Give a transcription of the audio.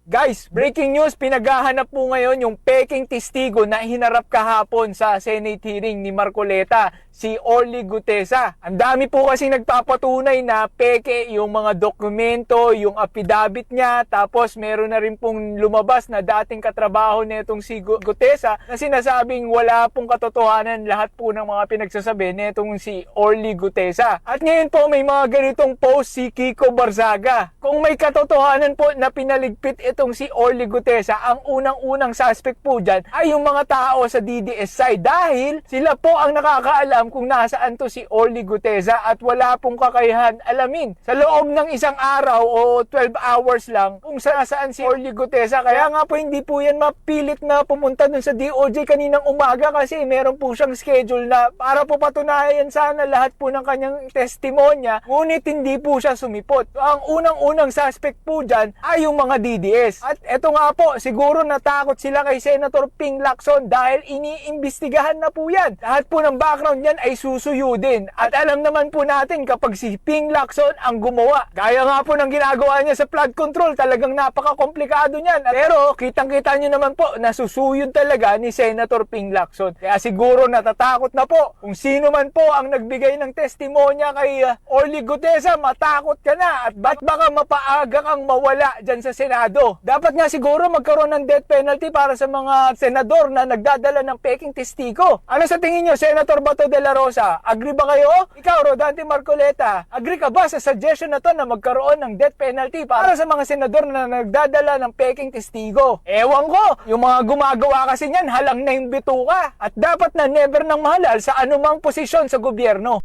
Guys, breaking news, pinaghahanap po ngayon yung peking testigo na hinarap kahapon sa Senate hearing ni Marcoleta, si Orly Gutesa. Ang dami po kasi nagpapatunay na peke yung mga dokumento, yung affidavit niya, tapos meron na rin pong lumabas na dating katrabaho netong si Gutesa na sinasabing wala pong katotohanan lahat po ng mga pinagsasabi netong si Orly Gutesa. At ngayon po may mga ganitong post si Kiko Barzaga. Kung may katotohanan po na pinaligpit itong si Orly Gutesa, ang unang-unang suspect po dyan ay yung mga tao sa DDS side dahil sila po ang nakakaalam kung nasaan to si Orly Gutesa at wala pong kakayahan alamin sa loob ng isang araw o 12 hours lang kung saan si Orly Gutesa. Kaya nga po hindi po yan mapilit na pumunta dun sa DOJ kaninang umaga kasi meron po siyang schedule na para po patunayan sana lahat po ng kanyang testimonya, ngunit hindi po siya sumipot. So, ang unang-unang suspect po dyan ay yung mga DDS. At eto nga po, siguro natakot sila kay Senator Ping Lacson dahil iniimbestigahan na po yan. Lahat po ng background yan ay susuyudin. At alam naman po natin kapag si Ping Lacson ang gumawa, gaya nga po ng ginagawa niya sa flood control, talagang napaka-komplikado niyan. Pero kitang-kita nyo naman po, nasusuyod talaga ni Senator Ping Lacson. Kaya siguro natatakot na po kung sino man po ang nagbigay ng testimonya kay Orly Gutesa, matakot ka na at ba't baka mapaaga kang mawala dyan sa Senado. Dapat nga siguro magkaroon ng death penalty para sa mga senador na nagdadala ng peking testigo. Ano sa tingin nyo, Senator Bato de la Rosa? Agree ba kayo? Ikaw, Rodante Marcoleta, agree ka ba sa suggestion na to na magkaroon ng death penalty para sa mga senador na nagdadala ng peking testigo? Ewan ko, yung mga gumagawa kasi niyan halang na yung bituka at dapat na never nang mahalal sa anumang posisyon sa gobyerno.